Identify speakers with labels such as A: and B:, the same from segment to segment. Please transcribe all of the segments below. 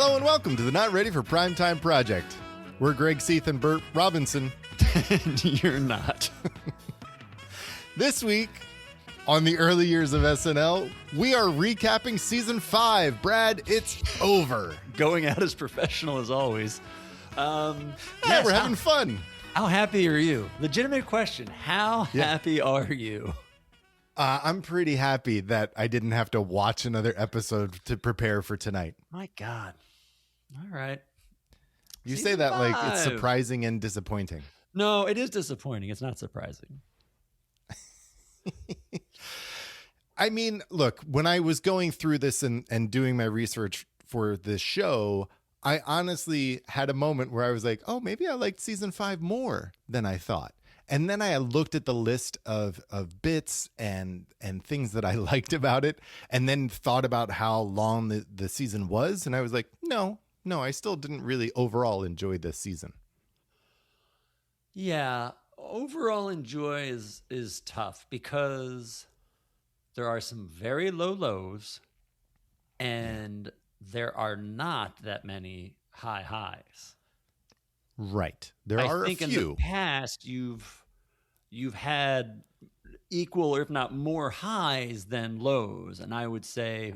A: Hello and welcome to the Not Ready for Primetime Project. We're Greg Seath and Burt Robinson.
B: You're not.
A: This week, on the early years of SNL, we are recapping season 5. Brad, it's over.
B: Going out as professional as always.
A: Yeah, we're having fun.
B: How happy are you? Legitimate question. How happy are you?
A: I'm pretty happy that I didn't have to watch another episode to prepare for tonight.
B: My God. All right.
A: You
B: Season
A: say that
B: 5.
A: like it's surprising and disappointing.
B: No, it is disappointing. It's not surprising.
A: I mean, look, when I was going through this and doing my research for this show, I honestly had a moment where I was like, oh, maybe I liked season 5 more than I thought. And then I looked at the list of bits and things that I liked about it, and then thought about how long the season was. And I was like, no, I still didn't really overall enjoy this season.
B: Yeah, overall enjoy is tough because there are some very low lows and there are not that many high highs.
A: Right. There are a few.
B: I think in the past you've had equal or if not more highs than lows, and I would say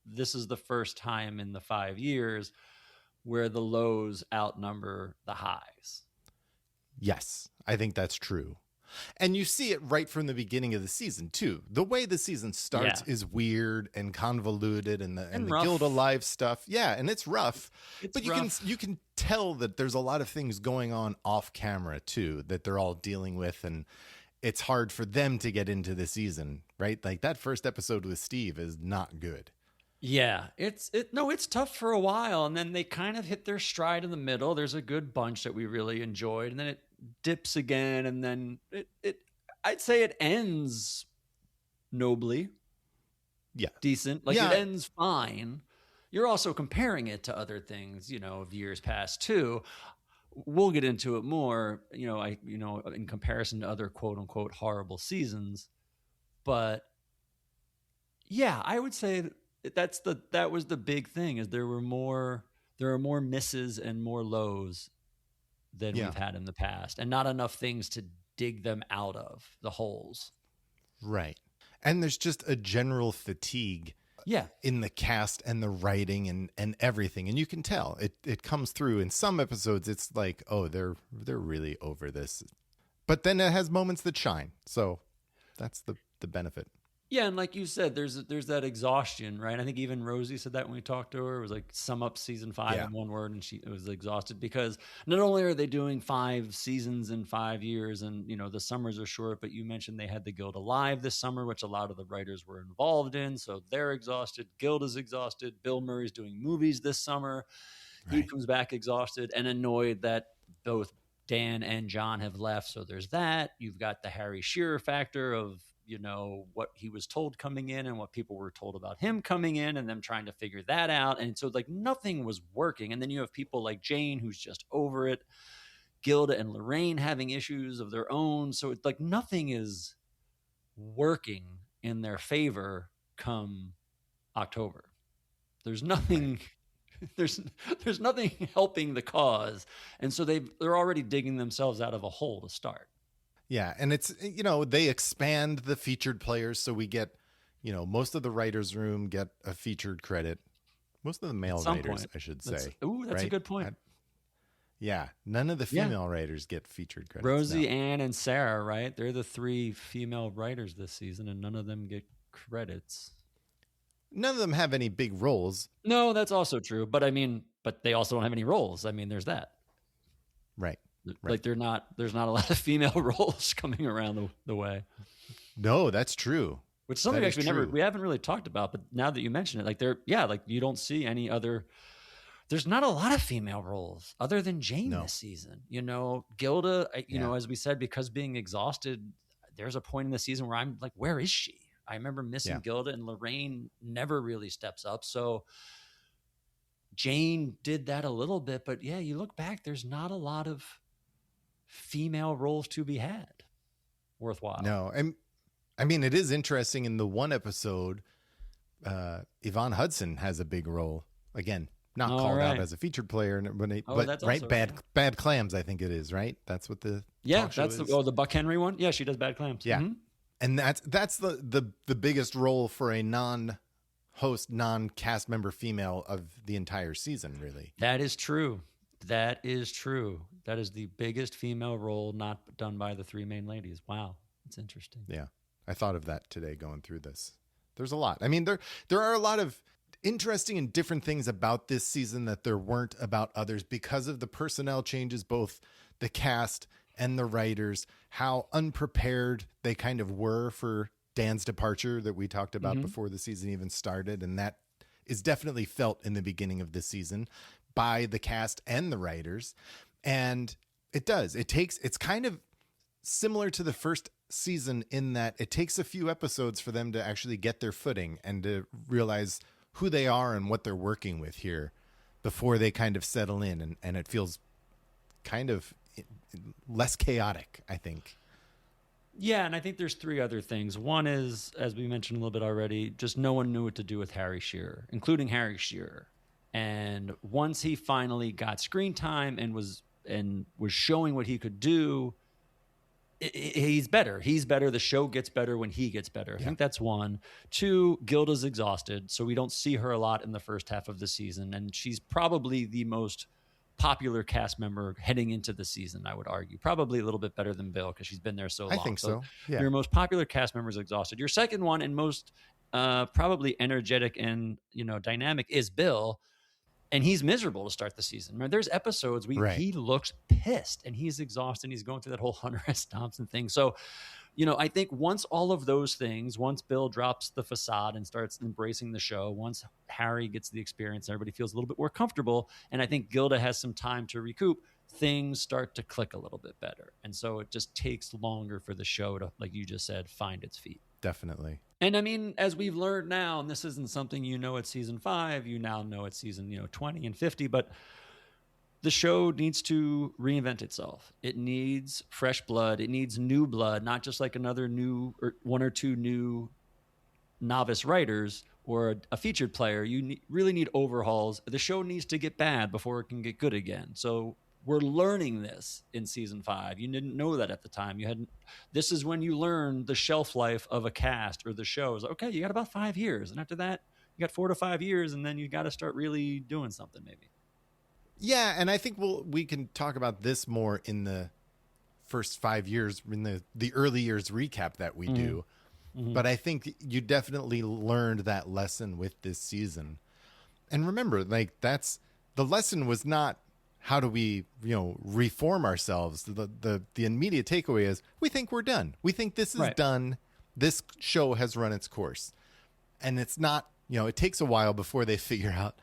B: this is the first time in the 5 years where the lows outnumber the highs.
A: Yes, I think that's true. And you see it right from the beginning of the season, too. The way the season starts is weird and convoluted, and the Gilda Live stuff. Yeah, and it's rough. But you can tell that there's a lot of things going on off camera, too, that they're all dealing with. And it's hard for them to get into the season, right? Like that first episode with Steve is not good.
B: Yeah, it's tough for a while, and then they kind of hit their stride in the middle. There's a good bunch that we really enjoyed, and then it dips again, and then I'd say it ends nobly.
A: Yeah.
B: Decent. Like it ends fine. You're also comparing it to other things, of years past too. We'll get into it more, in comparison to other quote unquote horrible seasons. But yeah, I would say that was the big thing, is there are more misses and more lows than we've had in the past, and not enough things to dig them out of the holes.
A: Right. And there's just a general fatigue in the cast and the writing and everything. And you can tell it comes through in some episodes. It's like, oh, they're really over this, but then it has moments that shine. So that's the benefit.
B: Yeah, and like you said, there's that exhaustion, right? I think even Rosie said that when we talked to her. It was like, sum up season 5 in one word, and she was exhausted because not only are they doing 5 seasons in 5 years, and the summers are short, but you mentioned they had the Gilda Live this summer, which a lot of the writers were involved in, so they're exhausted. Gilda's exhausted. Bill Murray's doing movies this summer. Right. He comes back exhausted and annoyed that both Dan and John have left, so there's that. You've got the Harry Shearer factor of what he was told coming in and what people were told about him coming in, and them trying to figure that out. And so like nothing was working. And then you have people like Jane, who's just over it, Gilda and Laraine having issues of their own. So it's like nothing is working in their favor come October. There's nothing, there's nothing helping the cause. And so they're already digging themselves out of a hole to start.
A: Yeah, and it's, they expand the featured players, so we get, most of the writers' room get a featured credit. Most of the male writers, I should say.
B: That's a good point.
A: None of the female writers get featured credits.
B: Rosie, Ann, and Sarah, right? They're the 3 female writers this season, and none of them get credits.
A: None of them have any big roles.
B: No, that's also true. But but they also don't have any roles. I mean, there's that.
A: Right.
B: Like there's not a lot of female roles coming around the way.
A: No, that's true.
B: Which is something we haven't really talked about, but now that you mention it, like you don't see any other. There's not a lot of female roles other than Jane this season. Gilda, as we said, because being exhausted, there's a point in the season where I'm like, where is she? I remember missing Gilda, and Laraine never really steps up. So Jane did that a little bit, but you look back, there's not a lot of female roles to be had worthwhile.
A: No, and I mean, it is interesting in the one episode, Yvonne Hudson has a big role Again, not
B: All
A: called out
B: right.
A: as a featured player, but
B: that's
A: right,
B: also
A: bad clams. I think it is right. That's what the talk show
B: that's
A: is.
B: the Buck Henry one. Yeah, she does Bad Clams.
A: Yeah,
B: Mhm.
A: and that's the biggest role for a non-host, non-cast member female of the entire season. Really,
B: That is true. That is true. That is the biggest female role not done by the three main ladies. Wow, that's interesting.
A: yeah. I thought of that today going through this. There's a lot. I mean, there are a lot of interesting and different things about this season that there weren't about others because of the personnel changes, both the cast and the writers, how unprepared they kind of were for Dan's departure that we talked about before the season even started. And that is definitely felt in the beginning of this season by the cast and the writers. And it's kind of similar to the first season in that it takes a few episodes for them to actually get their footing and to realize who they are and what they're working with here before they kind of settle in. And it feels kind of less chaotic, I think.
B: Yeah, and I think there's three other things. One is, as we mentioned a little bit already, just no one knew what to do with Harry Shearer, including Harry Shearer. And once he finally got screen time and was showing what he could do, he's better. He's better. The show gets better when he gets better. I think that's one. Two, Gilda's exhausted, so we don't see her a lot in the first half of the season, and she's probably the most popular cast member heading into the season, I would argue. Probably a little bit better than Bill because she's been there so long.
A: I think so. Yeah.
B: Your most popular cast member is exhausted. Your second one and most probably energetic and dynamic is Bill, and he's miserable to start the season. Right? There's episodes he looks pissed and he's exhausted. And he's going through that whole Hunter S. Thompson thing. So, I think once all of those things, once Bill drops the facade and starts embracing the show, once Harry gets the experience, everybody feels a little bit more comfortable. And I think Gilda has some time to recoup. Things start to click a little bit better. And so it just takes longer for the show to, like you just said, find its feet.
A: Definitely.
B: And I mean, as we've learned now, and this isn't something at season 5, you now know at season 20 and 50, but the show needs to reinvent itself. It needs fresh blood. It needs new blood, not just like another new or one or two new novice writers or a featured player. You really need overhauls. The show needs to get bad before it can get good again. So we're learning this in season 5. You didn't know that at the time. This is when you learn the shelf life of a cast or the show. It's like, okay, you got about 5 years. And after that, you got 4 to 5 years. And then you got to start really doing something maybe.
A: Yeah. And I think we can talk about this more in the first 5 years, in the early years recap that we do. Mm-hmm. But I think you definitely learned that lesson with this season. And remember, like the lesson was not, how do we, reform ourselves? The immediate takeaway is we think we're done. We think this is done. This show has run its course. And it's not, it takes a while before they figure out,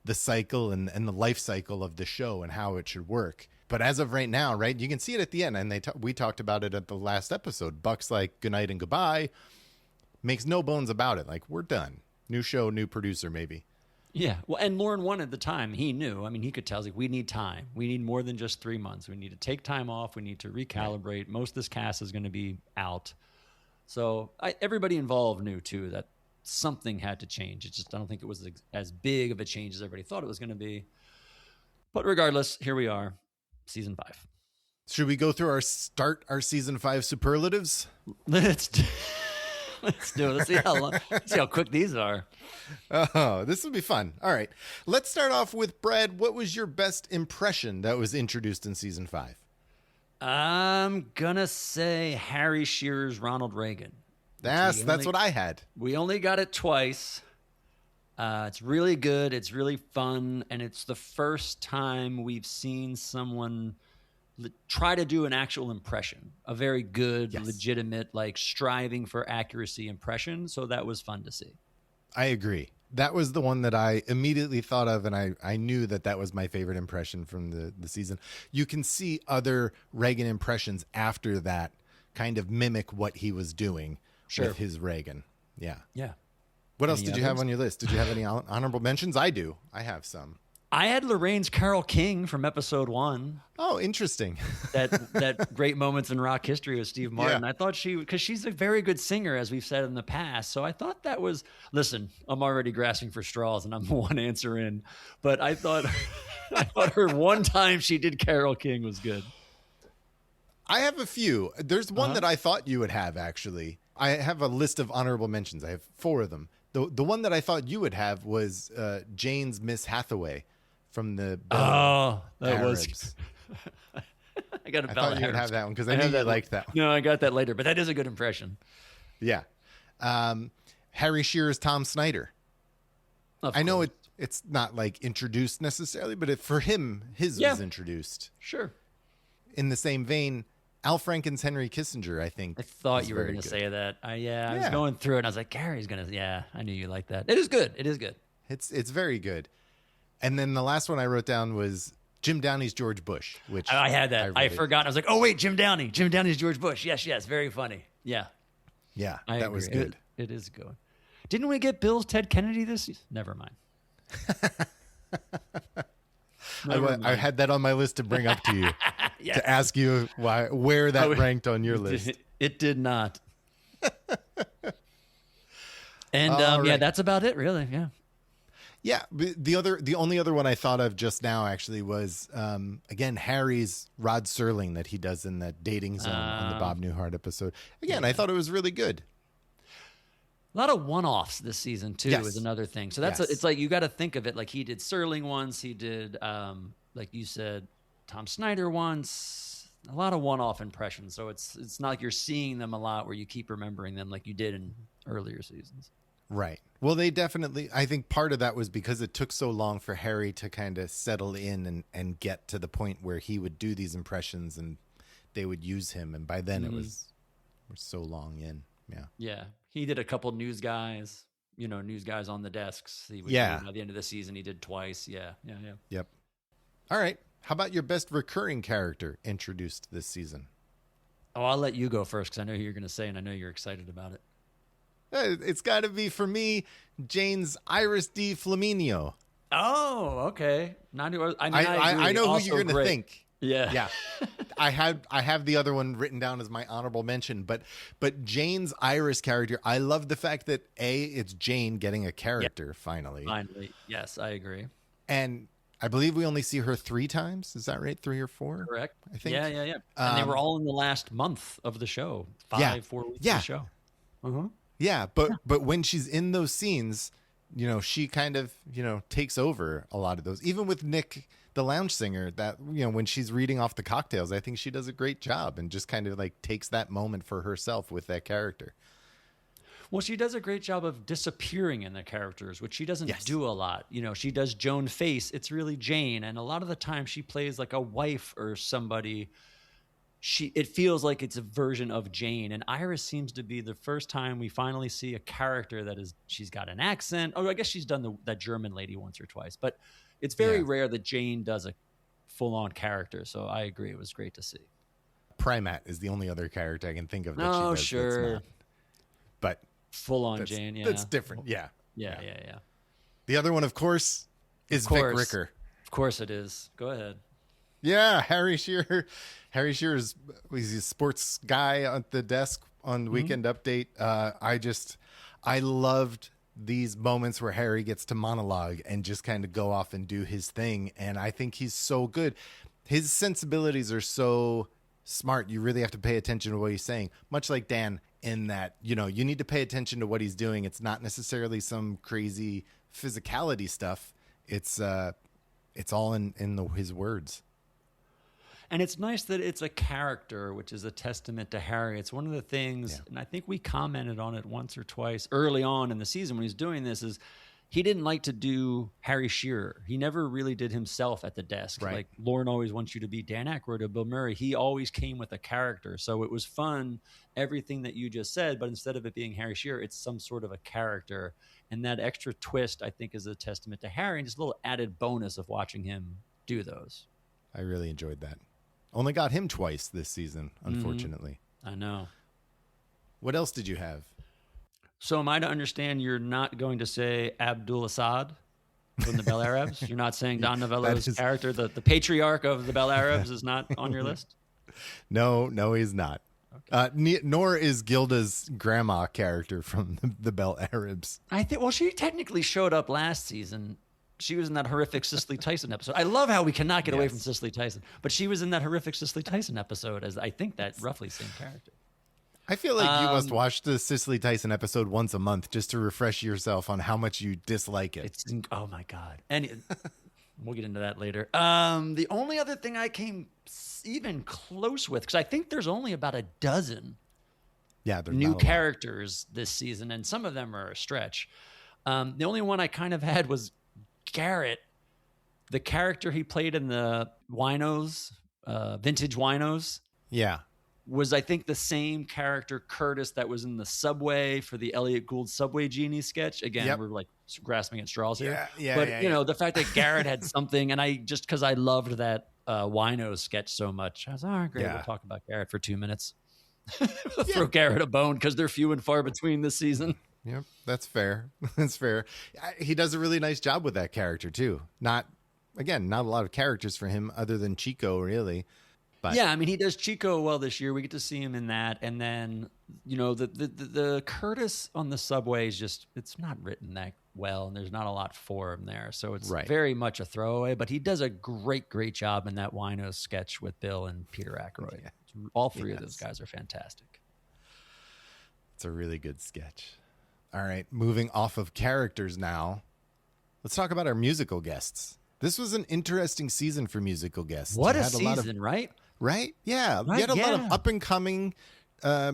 A: the cycle and the life cycle of the show and how it should work. But as of right now, right, you can see it at the end. And we talked about it at the last episode. Buck's like, good night and goodbye. Makes no bones about it. Like, we're done. New show, new producer, maybe.
B: Yeah. Well, and Lauren won at the time. He knew. I mean, he could tell. Like, we need time. We need more than just 3 months. We need to take time off. We need to recalibrate. Right. Most of this cast is going to be out. So everybody involved knew, too, that something had to change. I don't think it was as big of a change as everybody thought it was going to be. But regardless, here we are, season 5.
A: Should we go through our season 5 superlatives?
B: Let's do it. Let's see how quick these are.
A: Oh, this will be fun. All right. Let's start off with Brad. What was your best impression that was introduced in season 5?
B: I'm going to say Harry Shearer's Ronald Reagan.
A: That's what I had.
B: We only got it twice. It's really good. It's really fun. And it's the first time we've seen someone try to do an actual impression, a very good, legitimate, like striving for accuracy impression. So that was fun to see.
A: I agree. That was the one that I immediately thought of, and I knew that was my favorite impression from the season. You can see other Reagan impressions after that kind of mimic what he was doing with his Reagan. Yeah.
B: Yeah.
A: What else did you have on your list? Did you have any honorable mentions? I do. I have some.
B: I had Lorraine's Carole King from episode 1.
A: Oh, interesting.
B: That great moments in rock history with Steve Martin.
A: Yeah.
B: I thought because she's a very good singer, as we've said in the past. So I thought that was, listen, I'm already grasping for straws and I'm one answer in, but I thought her one time she did Carole King was good.
A: I have a few. There's one that I thought you would have, actually. I have a list of honorable mentions. I have 4 of them. The one that I thought you would have was Jane's Miss Hathaway from the Bell
B: was. I got a
A: I
B: Bella
A: thought you would
B: Harris.
A: have that one because I knew you liked that one.
B: No, I got that later, but that is a good impression.
A: Yeah. Harry Shearer's Tom Snyder. I know it's not like introduced necessarily, but for him, his was introduced.
B: Sure.
A: In the same vein, Al Franken's Henry Kissinger, I think.
B: I thought you were going to say that. I was going through it and I was like, Gary's going to, I knew you liked that. It is good. It is good.
A: It's very good. And then the last one I wrote down was Jim Downey's George Bush, which
B: I had that. I forgot. I was like, oh, wait, Jim Downey. Jim Downey's George Bush. Yes. Very funny. Yeah.
A: Yeah,
B: that
A: agree. Was good.
B: It is good. Didn't we get Bill's Ted Kennedy this season? Never mind.
A: I had that on my list to bring up to you to ask you where that ranked on your list.
B: It did not. And right. That's about it, really. Yeah.
A: Yeah. The only other one I thought of just now actually was again Harry's Rod Serling that he does in that Dating Zone on the Bob Newhart episode. Again, I thought it was really good.
B: A lot of one-offs this season too is another thing. So it's like you got to think of it like he did Serling once, he did like you said Tom Snyder once. A lot of one-off impressions. So it's not like you're seeing them a lot where you keep remembering them like you did in earlier seasons.
A: Right. Well, they definitely, I think part of that was because it took so long for Harry to kind of settle in and get to the point where he would do these impressions and they would use him. And by then we're so long in. Yeah.
B: Yeah. He did a couple news guys on the desks. He would do by the end of the season, he did twice. Yeah.
A: Yep. All right. How about your best recurring character introduced this season?
B: Oh, I'll let you go first because I know who you're going to say, and I know you're excited about it.
A: It's got to be, for me, Jane's Iris D. Flaminio.
B: Oh, okay. I know
A: who you're going to think.
B: Yeah.
A: I have the other one written down as my honorable mention, but Jane's Iris character, I love the fact that it's Jane getting a character finally.
B: Finally, yes, I agree.
A: And I believe we only see her 3 times. Is that right? 3 or 4?
B: Correct.
A: I think.
B: Yeah. And they were all in the last month of the show. 4 weeks of the show. Uh-huh.
A: Yeah, but when she's in those scenes, she kind of, takes over a lot of those. Even with Nick, the lounge singer, that, when she's reading off the cocktails, I think she does a great job and just kind of like takes that moment for herself with that character.
B: Well, she does a great job of disappearing in the characters, which she doesn't do a lot. She does Joan Face. It's really Jane. And a lot of the time she plays like a wife or somebody. It feels like it's a version of Jane. And Iris seems to be the first time we finally see a character she's got an accent. Oh, I guess she's done that German lady once or twice. But it's very rare that Jane does a full-on character. So I agree. It was great to see.
A: Primat is the only other character I can think of that she does.
B: Sure.
A: That's not. But
B: full-on Jane, yeah.
A: That's different, yeah.
B: Yeah.
A: The other one, of course, is Vic Ricker.
B: Of course it is. Go ahead.
A: Yeah, Harry Shearer. Harry Shearer he's a sports guy at the desk on Weekend Update. I loved these moments where Harry gets to monologue and just kind of go off and do his thing. And I think he's so good. His sensibilities are so smart. You really have to pay attention to what he's saying. Much like Dan, in that, you need to pay attention to what he's doing. It's not necessarily some crazy physicality stuff. It's all in his words.
B: And it's nice that it's a character, which is a testament to Harry. It's one of the things, and I think we commented on it once or twice early on in the season when he's doing this, is he didn't like to do Harry Shearer. He never really did himself at the desk.
A: Right.
B: Like Lauren always wants you to be Dan Aykroyd or Bill Murray. He always came with a character. So it was fun, everything that you just said, but instead of it being Harry Shearer, it's some sort of a character. And that extra twist, I think, is a testament to Harry and just a little added bonus of watching him do those.
A: I really enjoyed that. Only got him twice this season, unfortunately.
B: I know.
A: What else did you have?
B: So am I to understand you're not going to say Abdul Assad? from the Bel Arabs? You're not saying Don Novello's
A: is-
B: character, the patriarch of the Bel Arabs, is not on your list?
A: No, he's not. Nor is Gilda's grandma character from the Bel Arabs.
B: I think. Well, she technically showed up last season. She was in that horrific Cicely Tyson episode. I love how we cannot get away from Cicely Tyson, but she was in that horrific Cicely Tyson episode as I think that roughly same character.
A: I feel like you must watch the Cicely Tyson episode once a month just to refresh yourself on how much you dislike it.
B: Oh my God. And we'll get into that later. The only other thing I came even close with, because I think there's only about a dozen new characters this season, and some of them are a stretch. The only one I kind of had was Garrett, the character he played in the winos, vintage winos.
A: Yeah.
B: Was I think the same character, Curtis, that was in the subway for the Elliot Gould Subway Genie sketch. Again, we're like grasping at straws here. But you know, the fact that Garrett had something, and I just because I loved that wino sketch so much, I was all right, great. We'll talk about Garrett for 2 minutes. Throw Garrett a bone because they're few and far between this season.
A: Yep, that's fair. That's fair. He does a really nice job with that character too. Not a lot of characters for him other than Chico, really. But
B: yeah, I mean, he does Chico well this year. We get to see him in that, and then you know the Curtis on the subway is just it's not written that well, and there's not a lot for him there, so it's very much a throwaway. But he does a great job in that wino sketch with Bill and Peter Aykroyd. Yeah. All three of those guys are fantastic.
A: It's a really good sketch. All right, moving off of characters now, let's talk about our musical guests. This was an interesting season for musical guests.
B: What a season, right?
A: Right? Yeah.
B: Right,
A: you had a lot of up-and-coming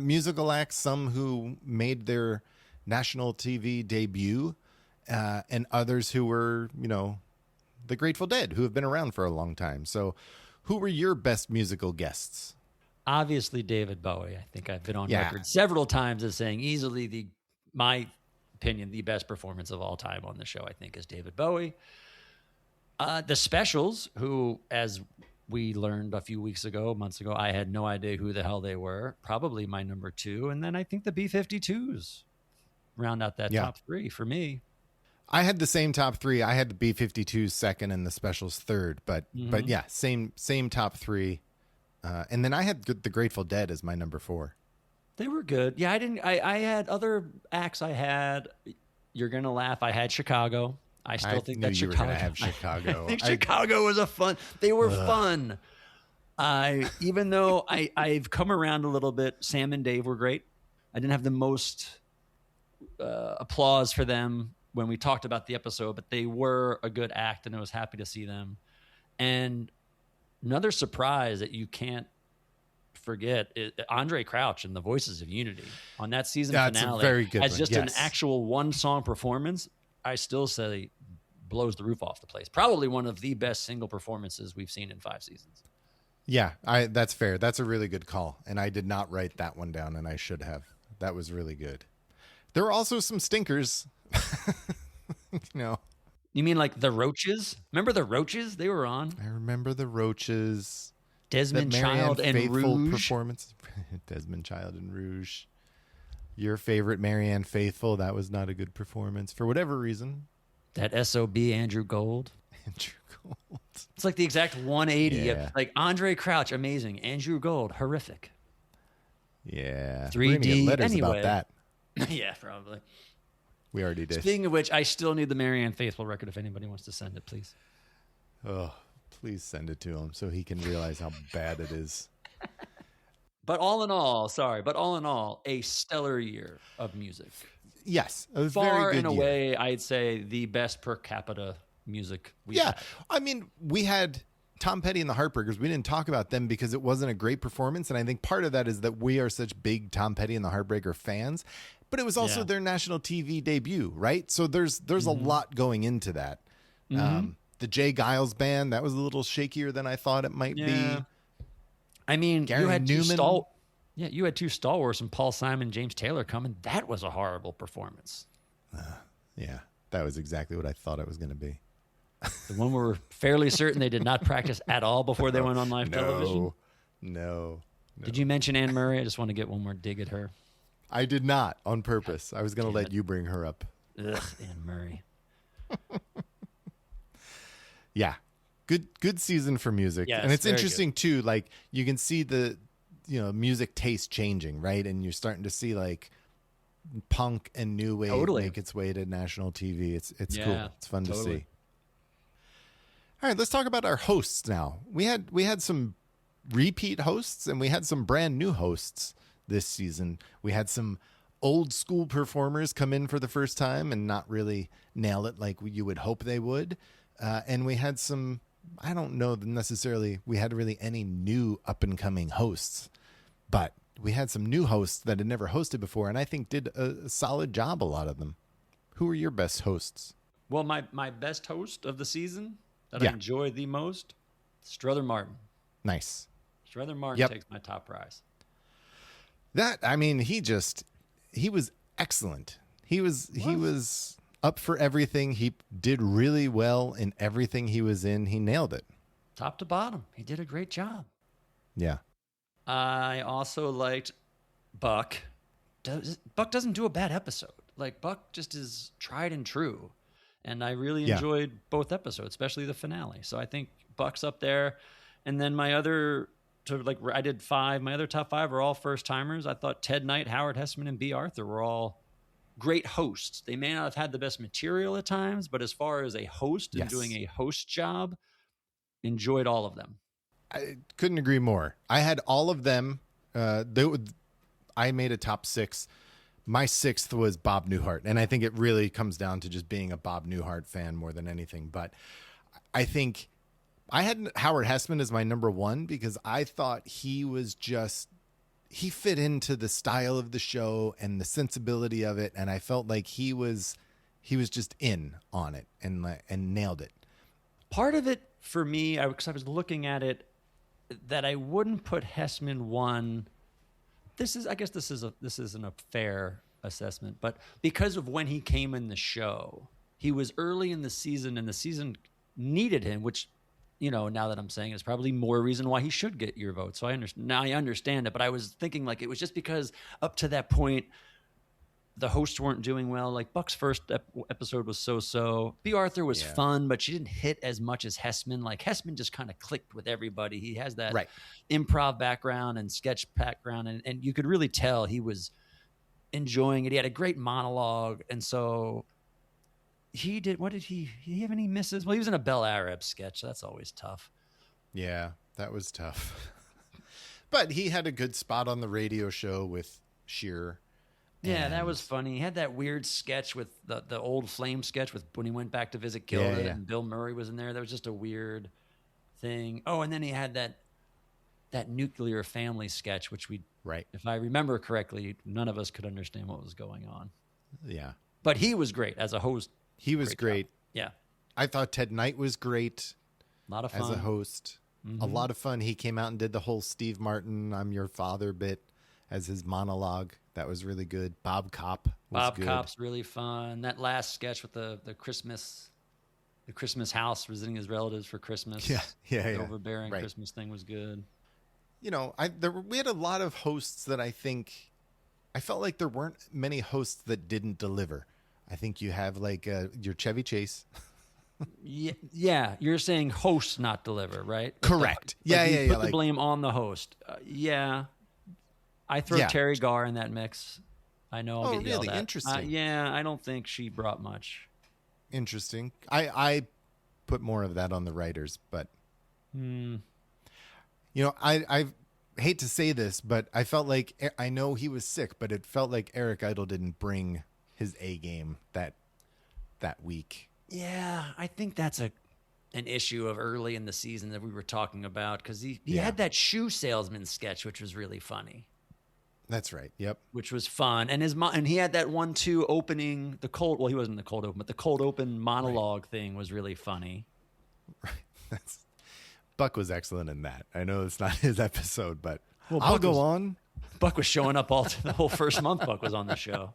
A: musical acts, some who made their national TV debut, and others who were, you know, the Grateful Dead, who have been around for a long time. So who were your best musical guests?
B: Obviously, David Bowie. I think I've been on record several times as saying easily my opinion, the best performance of all time on the show, I think, is David Bowie. The Specials, who, as we learned a few months ago, I had no idea who the hell they were. Probably my number 2. And then I think the B-52s round out that top 3 for me.
A: I had the same top 3. I had the B-52s second and the Specials third. But yeah, same top 3. And then I had the Grateful Dead as my number 4.
B: They were good. Yeah, I had other acts. You're going to laugh. I had Chicago. I still think that
A: you were going to have Chicago.
B: I think Chicago was They were fun. Even though I've come around a little bit, Sam and Dave were great. I didn't have the most applause for them when we talked about the episode, but they were a good act, and I was happy to see them. And another surprise that you can't forget is Andre Crouch and the Voices of Unity on that season finale.
A: Very good
B: as just an actual one-song performance. I still say blows the roof off the place. Probably one of the best single performances we've seen in 5 seasons.
A: Yeah, that's fair. That's a really good call. And I did not write that one down, and I should have. That was really good. There were also some stinkers.
B: You mean like the Roaches? Remember the Roaches? They were on.
A: I remember the Roaches.
B: Desmond Child and Rouge.
A: Performance. Desmond Child and Rouge. Your favorite Marianne Faithfull. That was not a good performance for whatever reason.
B: That SOB Andrew Gold.
A: Andrew Gold.
B: It's like the exact 180 of like Andre Crouch, amazing. Andrew Gold, horrific.
A: Yeah.
B: 3D.
A: We're gonna get letters
B: anyway.
A: about that.
B: Yeah, probably.
A: We already did.
B: Speaking of which, I still need the Marianne Faithfull record if anybody wants to send it, please.
A: Oh, please send it to him so he can realize how bad it is.
B: But all in all, a stellar year of music.
A: Yes, a
B: Far
A: very good
B: in a
A: year.
B: way, I'd say the best per capita music we've had.
A: I mean, we had Tom Petty and the Heartbreakers. We didn't talk about them because it wasn't a great performance, and I think part of that is that we are such big Tom Petty and the Heartbreaker fans. But it was also their national TV debut, right? So there's a lot going into that. The Jay Giles band, that was a little shakier than I thought it might be.
B: I mean,
A: Gary
B: you had
A: Newman.
B: you had 2 stalwarts and Paul Simon, James Taylor coming. That was a horrible performance.
A: Yeah, that was exactly what I thought it was going to be.
B: The one where we're fairly certain they did not practice at all before they went on live television.
A: No.
B: Did you mention Anne Murray? I just want to get one more dig at her.
A: I did not on purpose. I was going to let you bring her up.
B: Ugh, Anne Murray.
A: Yeah. Good season for music.
B: Yes,
A: and it's
B: very
A: interesting too, like you can see the music taste changing, right? And you're starting to see like punk and new wave
B: Totally.
A: make its way to national TV. It's
B: Yeah,
A: cool. It's fun to
B: totally.
A: see. All right, let's talk about our hosts now. We had some repeat hosts and we had some brand new hosts this season. We had some old school performers come in for the first time and not really nail it like you would hope they would. And we had some, I don't know necessarily we had really any new up and coming hosts, but we had some new hosts that had never hosted before. And I think did a solid job, a lot of them. Who are your best hosts?
B: Well, my best host of the season that
A: Yeah.
B: I enjoy the most, Strother Martin.
A: Nice.
B: Strother Martin
A: Yep.
B: takes my top prize.
A: He was excellent. He was up for everything. He did really well in everything he was in. He nailed it.
B: Top to bottom, he did a great job.
A: Yeah.
B: I also liked Buck. Buck doesn't do a bad episode. Like, Buck just is tried and true. And I really enjoyed both episodes, especially the finale. So I think Buck's up there. And then I did 5. My other top 5 are all first timers. I thought Ted Knight, Howard Hesseman, and B. Arthur were all great hosts. They may not have had the best material at times, but as far as a host and doing a host job, enjoyed all of them.
A: I couldn't agree more. I had all of them. I made a top 6. My 6th was Bob Newhart. And I think it really comes down to just being a Bob Newhart fan more than anything. But I think I had Howard Hesseman as my number 1 because I thought he fit into the style of the show and the sensibility of it. And I felt like he was just in on it and nailed it.
B: Part of it for me, because I was looking at it, that I wouldn't put Hesseman 1. This isn't a fair assessment, but because of when he came in the show, he was early in the season and the season needed him, which, now that I'm saying is probably more reason why he should get your vote. So I understand it, but I was thinking like it was just because up to that point, the hosts weren't doing well. Like Buck's first episode was so. B. Arthur was fun, but she didn't hit as much as Hesseman. Like Hesseman just kind of clicked with everybody. He has that improv background and sketch background, and you could really tell he was enjoying it. He had a great monologue, and so he did. What did he have any misses? Well, he was in a Bel Arab sketch. So that's always tough.
A: Yeah, that was tough. But he had a good spot on the radio show with Shearer.
B: Yeah, that was funny. He had that weird sketch with the old Flame sketch with when he went back to visit Gilda and Bill Murray was in there. That was just a weird thing. Oh, and then he had that nuclear family sketch, which if I remember correctly, none of us could understand what was going on.
A: Yeah.
B: But he was great as a host.
A: He was great.
B: Yeah.
A: I thought Ted Knight was great.
B: A lot of fun.
A: As a host. Mm-hmm. A lot of fun. He came out and did the whole Steve Martin, I'm your father bit as his monologue. That was really good. Bob Kopp was good.
B: Kopp's really fun. That last sketch with the Christmas house visiting his relatives for Christmas.
A: Yeah.
B: The overbearing Christmas thing was good.
A: We had a lot of hosts that I felt like there weren't many hosts that didn't deliver. I think you have like your Chevy Chase.
B: Yeah. You're saying hosts not deliver, right?
A: Correct.
B: Put the blame on the host. I throw Terry Garr in that mix. I know I'll get yelled at.
A: Interesting.
B: I don't think she brought much.
A: Interesting. I put more of that on the writers, but I hate to say this, but I felt like I know he was sick, but it felt like Eric Idle didn't bring his A game that week.
B: Yeah, I think that's an issue of early in the season that we were talking about because he had that shoe salesman sketch, which was really funny.
A: That's right. Yep.
B: Which was fun. And he had that 1-2 opening, he wasn't the cold open, but the cold open monologue thing was really funny.
A: Right. Buck was excellent in that. I know it's not his episode, but I'll go on.
B: Buck was showing up the whole first month Buck was on the show.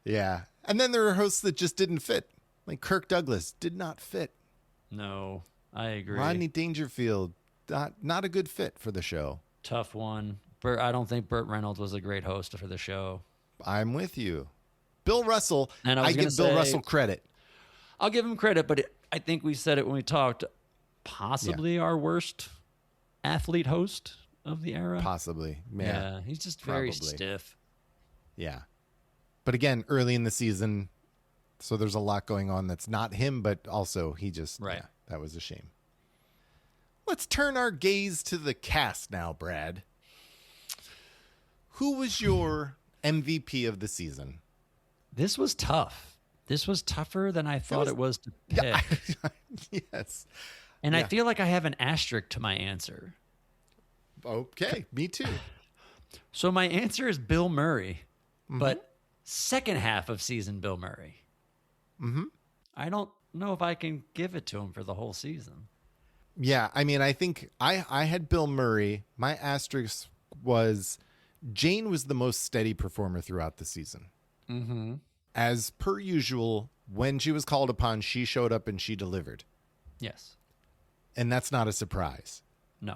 A: Yeah. And then there were hosts that just didn't fit. Like Kirk Douglas did not fit.
B: No, I agree.
A: Rodney Dangerfield, not a good fit for the show.
B: Tough one. I don't think Burt Reynolds was a great host for the show.
A: I'm with you. Bill Russell,
B: and
A: I give Bill Russell credit.
B: I'll give him credit, but I think we said it when we talked. Possibly our worst athlete host of the era.
A: Possibly. Yeah,
B: he's just very stiff.
A: Yeah. But again, early in the season, so there's a lot going on that's not him, but also he just, yeah, that was a shame. Let's turn our gaze to the cast now, Brad. Who was your MVP of the season?
B: This was tough. This was tougher than I thought it was to pick.
A: Yeah, yes.
B: And I feel like I have an asterisk to my answer.
A: Okay, me too.
B: So my answer is Bill Murray, but second half of season Bill Murray.
A: Mm-hmm.
B: I don't know if I can give it to him for the whole season.
A: Yeah, I mean, I think I had Bill Murray. My asterisk was Jane was the most steady performer throughout the season.
B: Mm-hmm.
A: As per usual, when she was called upon, she showed up and she delivered.
B: Yes.
A: And that's not a surprise.
B: No.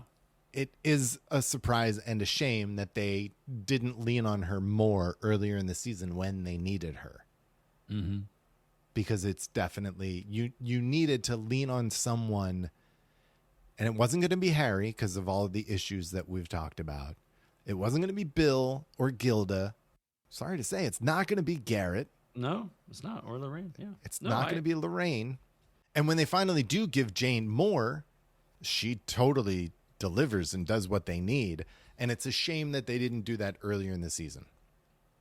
A: It is a surprise and a shame that they didn't lean on her more earlier in the season when they needed her.
B: Mm-hmm.
A: Because it's definitely, you needed to lean on someone, and it wasn't going to be Harry because of all of the issues that we've talked about. It wasn't going to be Bill or Gilda. Sorry to say, it's not going to be Garrett.
B: No, it's not. Or Laraine, yeah.
A: It's not going to be Laraine. And when they finally do give Jane more, she totally delivers and does what they need. And it's a shame that they didn't do that earlier in the season.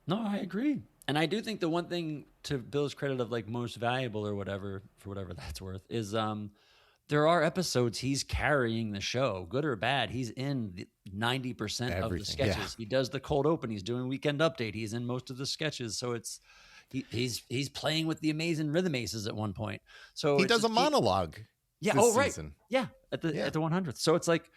B: No, I agree. And I do think the one thing, to Bill's credit of like most valuable or whatever, for whatever that's worth, is there are episodes he's carrying the show, good or bad. He's in 90% of the sketches. Yeah. He does the cold open. He's doing Weekend Update. He's in most of the sketches. So it's he's playing with the amazing rhythm aces at one point. So
A: he does a monologue.
B: Yeah. Season. Yeah. At the 100th. So it's like,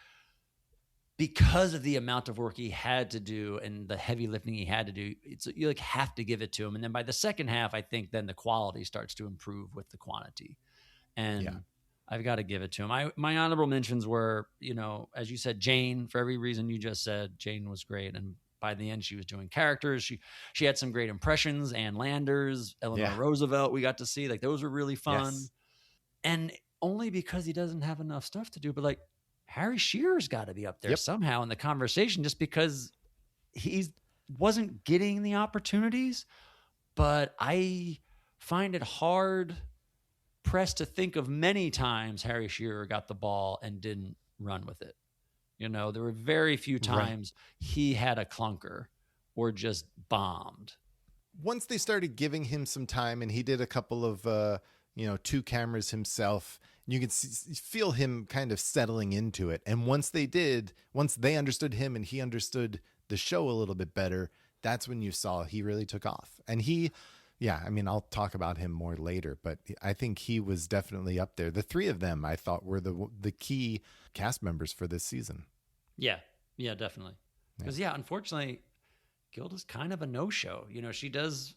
B: because of the amount of work he had to do and the heavy lifting he had to do, you like have to give it to him. And then by the second half, I think then the quality starts to improve with the quantity. And I've got to give it to him. My honorable mentions were, as you said, Jane, for every reason you just said. Jane was great. And by the end, she was doing characters. She had some great impressions. Ann Landers, Eleanor Roosevelt, we got to see. Like, those were really fun. Yes. And only because he doesn't have enough stuff to do. But like, Harry Shearer's got to be up there somehow in the conversation, just because he wasn't getting the opportunities. But I find it hard pressed to think of many times Harry Shearer got the ball and didn't run with it. There were very few times he had a clunker or just bombed.
A: Once they started giving him some time and he did a couple of, 2 cameras himself, you could feel him kind of settling into it. And once they understood him and he understood the show a little bit better, that's when you saw he really took off. And I'll talk about him more later, but I think he was definitely up there. The 3 of them, I thought, were the key cast members for this season.
B: Yeah, definitely. Because, unfortunately, Gilda's kind of a no-show. She does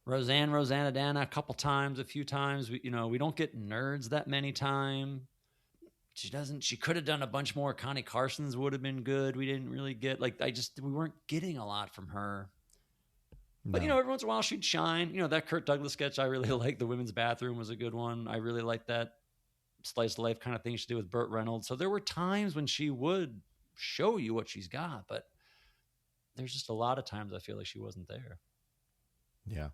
B: Rosanna a few times. We don't get nerds that many times. She could have done a bunch more. Connie Carson's would have been good. We didn't really get, we weren't getting a lot from her. No. But, every once in a while she'd shine. That Kirk Douglas sketch I really liked. The women's bathroom was a good one. I really liked that slice of life kind of thing she did with Burt Reynolds. So there were times when she would show you what she's got, but there's just a lot of times I feel like she wasn't there.
A: Yeah.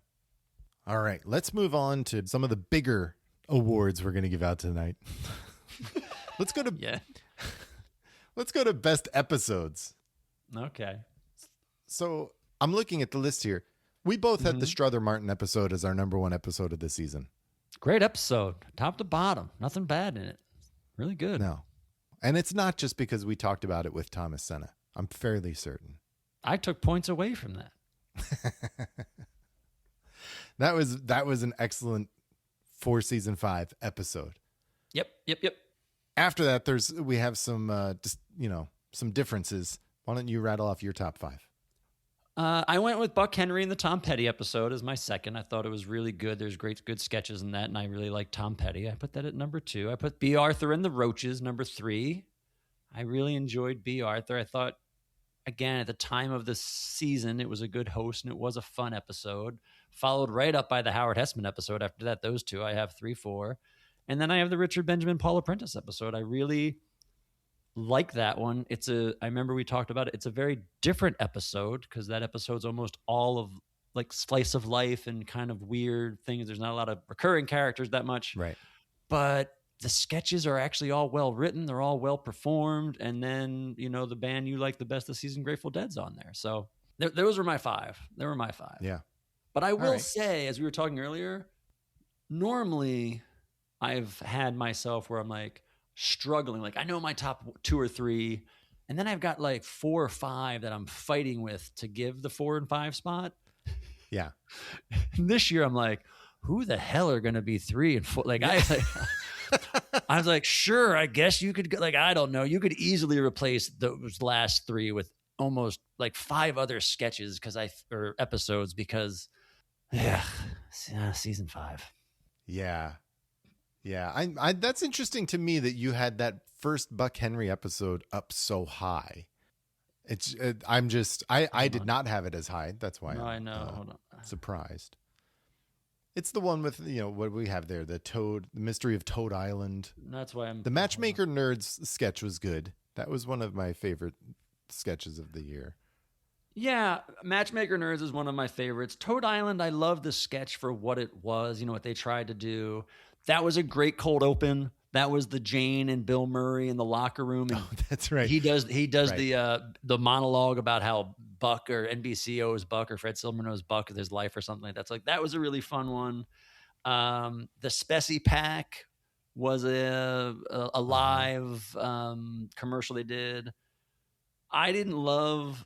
A: All right, let's move on to some of the bigger awards we're going to give out tonight. Let's go to best episodes.
B: Okay.
A: So I'm looking at the list here. We both had the Strother Martin episode as our number 1 episode of the season.
B: Great episode, top to bottom. Nothing bad in it. Really good.
A: No. And it's not just because we talked about it with Thomas Senna. I'm fairly certain.
B: I took points away from that.
A: That was an excellent for season 5 episode.
B: Yep.
A: After that, we have some some differences. Why don't you rattle off your top 5?
B: I went with Buck Henry in the Tom Petty episode as my second. I thought it was really good. There's good sketches in that, and I really like Tom Petty. I put that at number 2. I put B. Arthur and the Roaches, number 3. I really enjoyed B. Arthur. I thought again, at the time of the season, it was a good host and it was a fun episode. Followed right up by the Howard Hessman episode. After that, those two, I have 3, 4. And then I have the Richard Benjamin Paula Prentice episode. I really like that one. I remember we talked about it. It's a very different episode because that episode's almost all of like slice of life and kind of weird things. There's not a lot of recurring characters that much.
A: Right.
B: But the sketches are actually all well written. They're all well performed. And then, the band you like the best this season, Grateful Dead's on there. So those were my 5. They were my 5.
A: Yeah.
B: But I will say, as we were talking earlier, normally I've had myself where I'm like struggling. Like I know my top 2 or 3, and then I've got like 4 or 5 that I'm fighting with to give the 4 and 5 spot.
A: Yeah.
B: And this year I'm like, who the hell are going to be 3 and 4? Like I was like, sure, I guess you could, like, I don't know. You could easily replace those last 3 with almost like 5 other sketches or episodes because, season 5.
A: Yeah. Yeah. I that's interesting to me that you had that first Buck Henry episode up so high. I did not have it as high. That's why
B: I know. Hold on.
A: Surprised. It's the one with, what we have there, the mystery of Toad Island.
B: That's why
A: the Matchmaker Nerds sketch was good. That was one of my favorite sketches of the year.
B: Yeah, Matchmaker Nerds is one of my favorites. Toad Island, I love the sketch for what it was, what they tried to do. That was a great cold open. That was the Jane and Bill Murray in the locker room. And
A: that's right.
B: He does
A: right.
B: the monologue about how Buck or NBC owes Buck or Fred Silverman owes Buck his life or something like that. So like that was a really fun one. The Spessy Pack was a live commercial they did. I didn't love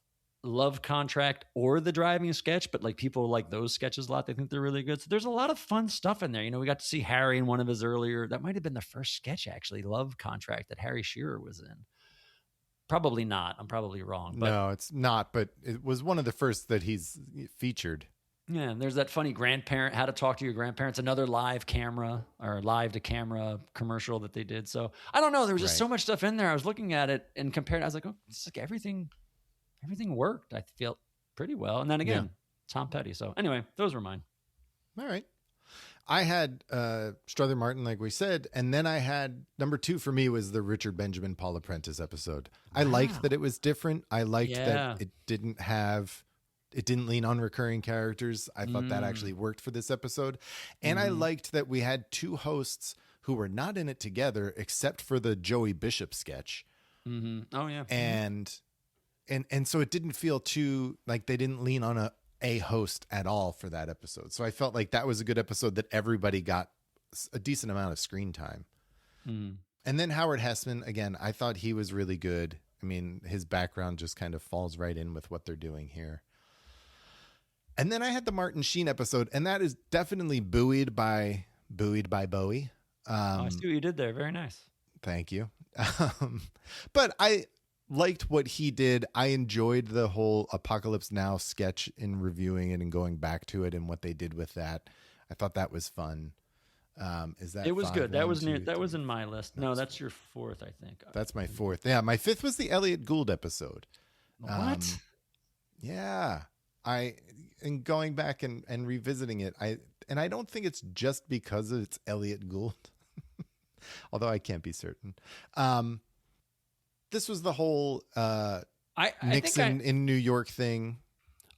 B: Contract or the driving sketch, but like people like those sketches a lot. They think they're really good. So there's a lot of fun stuff in there. We got to see Harry in one of his earlier, that might've been the first sketch actually, Love Contract, that Harry Shearer was in. Probably not. I'm probably wrong. But
A: no, it's not, but it was one of the first that he's featured.
B: Yeah. And there's that funny grandparent, how to talk to your grandparents, another live camera or live to camera commercial that they did. So I don't know. There was just so much stuff in there. I was looking at it and compared. I was like, oh, it's like everything worked. I feel pretty well. And then again, Tom Petty. So anyway, those were mine.
A: All right. I had Strother Martin, like we said, and then I had number 2 for me was the Richard Benjamin Paula Prentice episode. Wow. I liked that it was different. I liked that it didn't lean on recurring characters. I thought that actually worked for this episode. And I liked that we had 2 hosts who were not in it together except for the Joey Bishop sketch.
B: Mm-hmm. Oh yeah.
A: And so it didn't feel too like they didn't lean on a host at all for that episode. So I felt like that was a good episode that everybody got a decent amount of screen time.
B: Mm.
A: And then Howard Hessman, again, I thought he was really good. I mean, his background just kind of falls right in with what they're doing here. And then I had the Martin Sheen episode, and that is definitely buoyed by Bowie.
B: I see what you did there. Very nice.
A: Thank you. But I liked what he did. I enjoyed the whole Apocalypse Now sketch in reviewing it and going back to it and what they did with that. I thought that was fun. Is that
B: it was
A: 5,
B: good. That
A: 1,
B: was
A: 2,
B: near. That
A: 3?
B: was in my list. No, that's your 4th, I think.
A: That's my 4th. Yeah, my 5th was the Elliot Gould episode.
B: What?
A: Yeah, and going back and revisiting it, I don't think it's just because it's Elliot Gould, although I can't be certain. This was the whole Nixon in New York thing.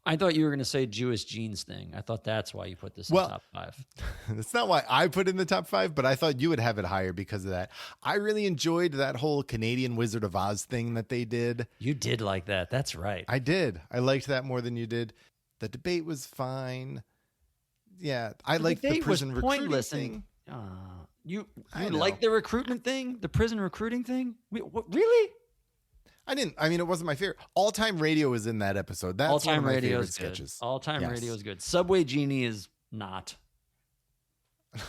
B: I thought you were going to say Jewish genes thing. I thought that's why you put this in top 5.
A: That's not why I put it in the top 5, but I thought you would have it higher because of that. I really enjoyed that whole Canadian Wizard of Oz thing that they did.
B: You did like that. That's right.
A: I did. I liked that more than you did. The debate was fine. Yeah, I liked the prison recruiting thing.
B: You like the recruitment thing? The prison recruiting thing? What, really?
A: I didn't. I mean, it wasn't my favorite. All Time Radio is in that episode. That's one of my favorite sketches.
B: All Time Radio is good. Subway Genie is not.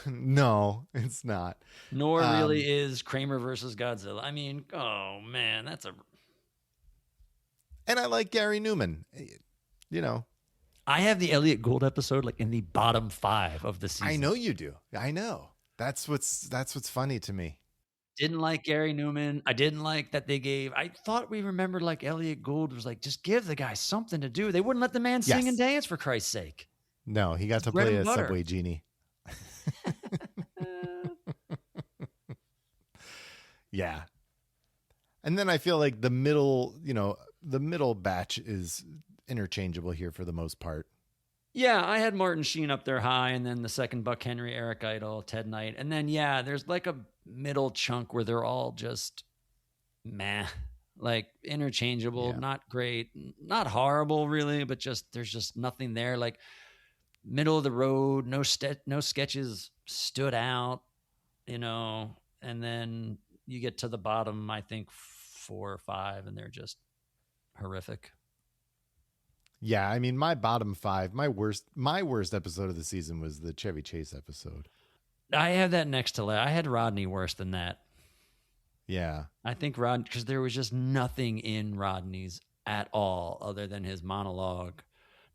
A: No, it's not.
B: Nor really is Kramer versus Godzilla. I mean, oh man, that's a.
A: And I like Gary Newman.
B: I have the Elliot Gould episode like in the bottom 5 of the season.
A: I know you do. I know. That's what's funny to me.
B: Didn't like Gary Newman. I didn't like that they gave. I thought we remembered like Elliot Gould was like, just give the guy something to do. They wouldn't let the man sing and
A: Yes.
B: dance for Christ's sake.
A: No, he got
B: It's
A: to
B: bread
A: play
B: and
A: a
B: butter.
A: subway genie. Yeah. And then I feel like the middle batch is interchangeable here for the most part.
B: Yeah, I had Martin Sheen up there high, and then the second Buck Henry, Eric Idle, Ted Knight. And then, yeah, there's like a middle chunk where they're all just meh, like interchangeable, not great, not horrible really, but just there's just nothing there. Like middle of the road, no sketches stood out, and then you get to the bottom, I think 4 or 5, and they're just horrific.
A: Yeah, I mean, my bottom 5, my worst episode of the season was the Chevy Chase episode.
B: I have that next to last. I had Rodney worse than that.
A: Yeah.
B: I think because there was just nothing in Rodney's at all other than his monologue.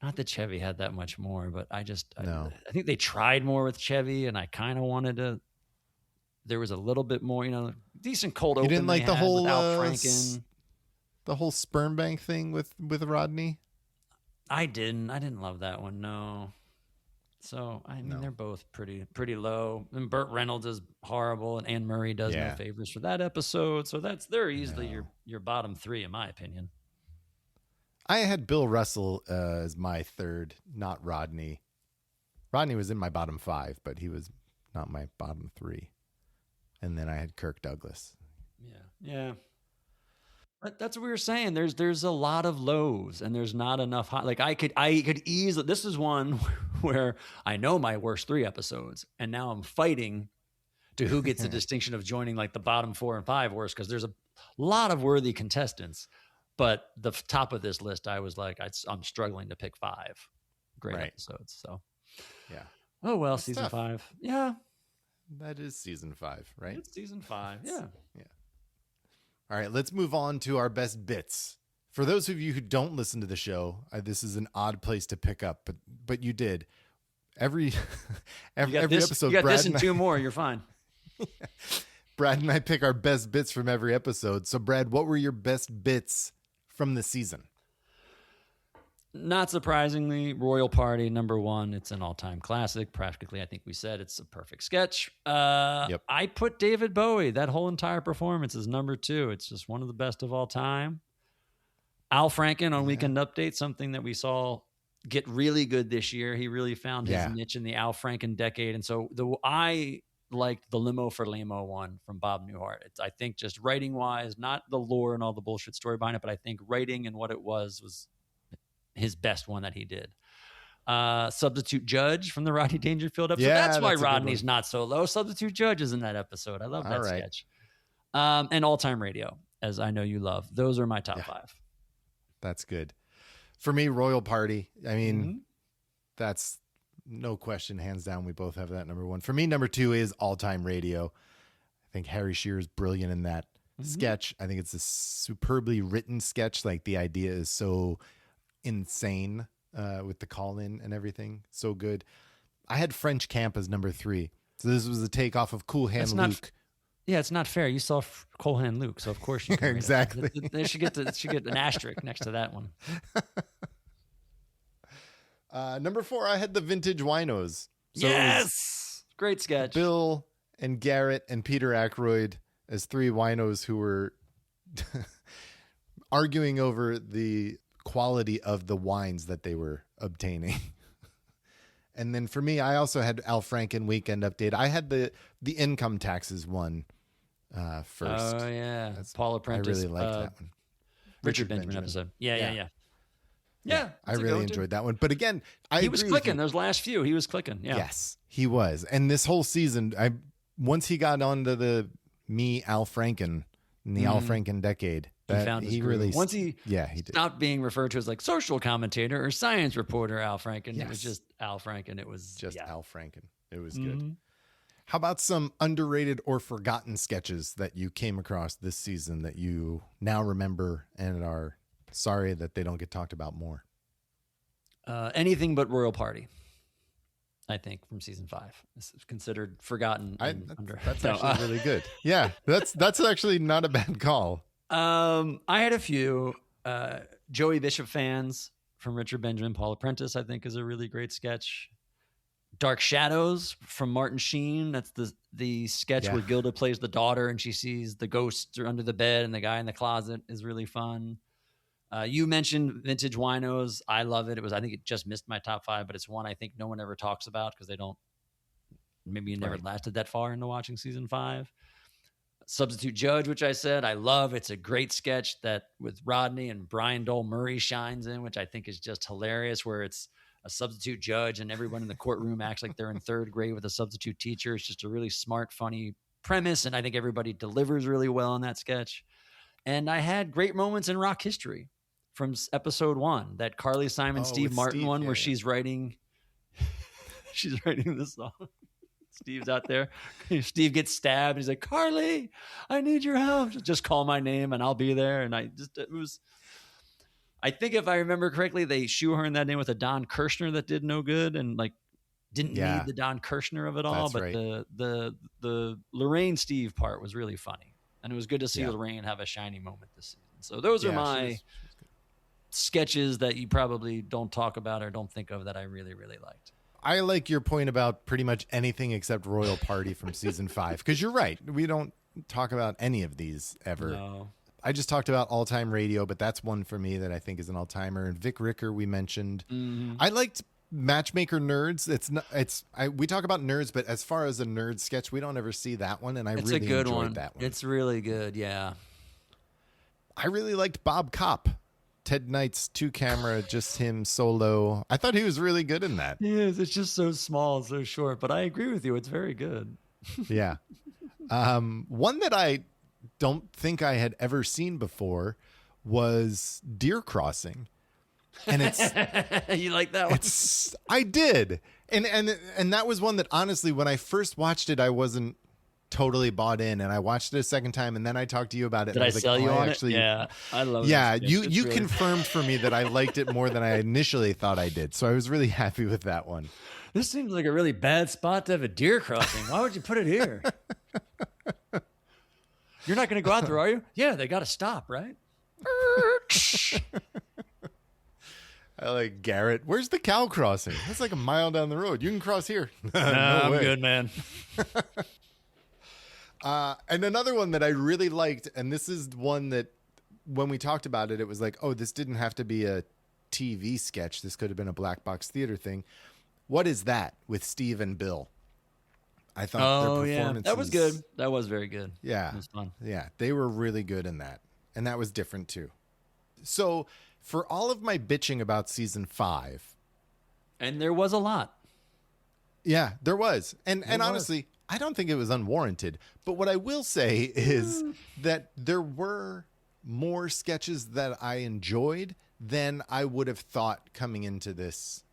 B: Not that Chevy had that much more, but I think they tried more with Chevy, and I kind of wanted to. There was a little bit more, decent cold open.
A: You didn't like the whole
B: Al Franken.
A: The whole sperm bank thing with Rodney?
B: I didn't love that one. No. So I mean, they're both pretty low. And Burt Reynolds is horrible, and Anne Murray does no favors for that episode. So they're easily your bottom 3, in my opinion.
A: I had Bill Russell as my third, not Rodney. Rodney was in my bottom 5, but he was not my bottom 3. And then I had Kirk Douglas.
B: Yeah. But that's what we were saying. There's a lot of lows, and there's not enough high. Like I could easily. This is one where I know my worst 3 episodes, and now I'm fighting to who gets the distinction of joining like the bottom 4 and 5 worst, because there's a lot of worthy contestants. But the top of this list, I was like, I'm struggling to pick 5 great episodes. So
A: yeah.
B: Oh well,
A: That's
B: season
A: tough.
B: 5. Yeah,
A: that is season 5, right?
B: It's season 5. Yeah.
A: All right, let's move on to our best bits. For those of you who don't listen to the show, this is an odd place to pick up, but you did. Every episode,
B: you got
A: Brad
B: this and 2 more. You're fine.
A: Brad and I pick our best bits from every episode. So, Brad, what were your best bits from the season?
B: Not surprisingly, Royal Party, number 1. It's an all-time classic. Practically, I think we said it's a perfect sketch. I put David Bowie, that whole entire performance, is number 2. It's just one of the best of all time. Al Franken on Weekend Update, something that we saw get really good this year. He really found his niche in the Al Franken decade. And so I liked the Limo for Lamo one from Bob Newhart. It's, I think, just writing-wise, not the lore and all the bullshit story behind it, but I think writing and what it was his best one that he did. Substitute Judge from the Rodney Dangerfield episode. That's why Rodney's not so low. Substitute Judge is in that episode. I love that sketch. And All Time Radio, as I know you love. Those are my top 5.
A: That's good. For me, Royal Party. I mean, that's no question, hands down. We both have that number 1. For me, number 2 is All Time Radio. I think Harry Shearer is brilliant in that sketch. I think it's a superbly written sketch. Like, the idea is so insane with the call-in and everything. So good. I had French Camp as number 3. So this was a takeoff of Cool Hand Luke.
B: It's not fair. You saw Cool Hand Luke, so of course you can.
A: Exactly.
B: They should get an asterisk next to that one.
A: Number 4, I had the Vintage Winos. So
B: yes! Great sketch.
A: Bill and Garrett and Peter Aykroyd as 3 winos who were arguing over the quality of the wines that they were obtaining. And then for me, I also had Al Franken Weekend Update. I had the income taxes one first.
B: Oh, yeah. Paula Prentice.
A: I really liked that one.
B: Richard Benjamin episode. Yeah.
A: I really enjoyed that one. But again,
B: he was clicking. Those last few, he was clicking. Yeah.
A: Yes, he was. And this whole season, once he got onto the Al Franken in the Al Franken decade, once he stopped being referred to as like social commentator or science reporter Al Franken. It was just Al Franken. It was just Al Franken. It was good. How about some underrated or forgotten sketches that you came across this season that you now remember and are sorry that they don't get talked about more?
B: Anything but Royal Party. I think, from season 5. This is considered forgotten and under.
A: That's actually really good. Yeah, that's actually not a bad call.
B: I had a few Joey Bishop fans from Richard Benjamin, Paul Apprentice, I think is a really great sketch. Dark Shadows from Martin Sheen. That's the sketch where Gilda plays the daughter and she sees the ghosts are under the bed and the guy in the closet is really fun. You mentioned Vintage Winos. I love it. I think it just missed my top 5, but it's one I think no one ever talks about because maybe never lasted that far into watching season 5. Substitute Judge, which I said I love. It's a great sketch that with Rodney and Brian Dole Murray shines in, which I think is just hilarious, where it's a substitute judge and everyone in the courtroom acts like they're in 3rd grade with a substitute teacher. It's just a really smart, funny premise, and I think everybody delivers really well in that sketch. And I had great moments in rock history from episode 1, that Carly Simon, Steve Martin one, where she's writing the song. Steve's out there. Steve gets stabbed. He's like, Carly, I need your help. Just call my name and I'll be there. And I think if I remember correctly, they shoehorned that in with a Don Kirshner that did no good and didn't need the Don Kirshner of it all. That's but the Laraine Steve part was really funny. And it was good to see Laraine have a shiny moment this season. So those are my sketches that you probably don't talk about or don't think of that I really, really liked.
A: I like your point about pretty much anything except Royal Party from season 5, because you're right. We don't talk about any of these ever. No. I just talked about All Time Radio, but that's one for me that I think is an all-timer. And Vic Ricker, we mentioned. Mm-hmm. I liked Matchmaker Nerds. We talk about nerds, but as far as a nerd sketch, we don't ever see that one, and it's really enjoyed that one.
B: It's really good, yeah.
A: I really liked Bob Kopp. Ted Knight's 2-camera, just him solo. I thought he was really good in that.
B: He is. It's just so small, so short. But I agree with you. It's very good.
A: Yeah. One that I don't think I had ever seen before was Deer Crossing. And it's
B: you like that one?
A: I did. And that was one that honestly, when I first watched it, I wasn't totally bought in, and I watched it a second time, and then I talked to you about it.
B: Did
A: and
B: I sell you on it? Yeah, I love it.
A: Yeah, you really confirmed for me that I liked it more than I initially thought I did. So I was really happy with that one.
B: This seems like a really bad spot to have a deer crossing. Why would you put it here? You're not going to go out there, are you? Yeah, they got to stop, right?
A: I like Garrett. Where's the cow crossing? That's like a mile down the road. You can cross here.
B: No I'm good, man.
A: And another one that I really liked, and this is one that when we talked about it, it was like, oh, this didn't have to be a TV sketch. This could have been a black box theater thing. What is that with Steve and Bill? I thought their performances...
B: That was good. That was very good.
A: Yeah.
B: It was fun.
A: Yeah. They were really good in that. And that was different too. So for all of my bitching about season 5...
B: And there was a lot.
A: Yeah, there was. And honestly... I don't think it was unwarranted, but what I will say is that there were more sketches that I enjoyed than I would have thought coming into this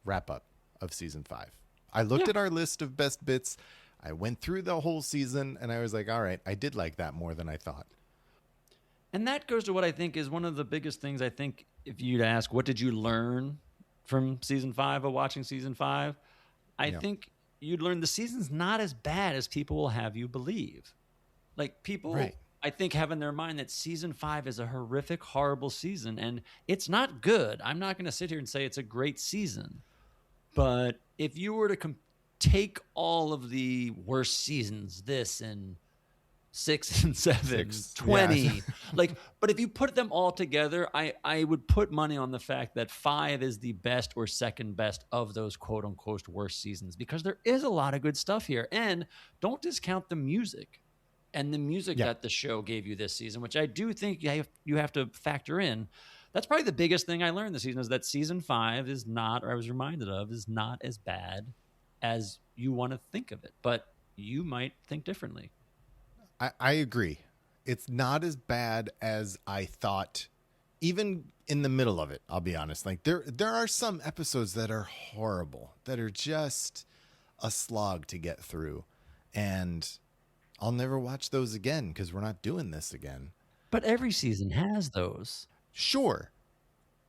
A: wrap up of season 5. I looked at our list of best bits. I went through the whole season and I was like, all right, I did like that more than I thought.
B: And that goes to what I think is one of the biggest things. I think if you'd ask, what did you learn from season 5 of watching season 5? I think you'd learn the season's not as bad as people will have you believe. Like people, I think, have in their mind that season 5 is a horrific, horrible season, and it's not good. I'm not going to sit here and say it's a great season, but if you were to take all of the worst seasons, this and 6 and 7, 20, but if you put them all together, I would put money on the fact that 5 is the best or second best of those quote unquote worst seasons, because there is a lot of good stuff here. And don't discount the music and the music that the show gave you this season, which I do think you have to factor in. That's probably the biggest thing I learned this season, is that season 5 is not, or I was reminded of, is not as bad as you want to think of it, but you might think differently.
A: I agree. It's not as bad as I thought, even in the middle of it, I'll be honest. Like there are some episodes that are horrible, that are just a slog to get through. And I'll never watch those again because we're not doing this again.
B: But every season has those.
A: Sure.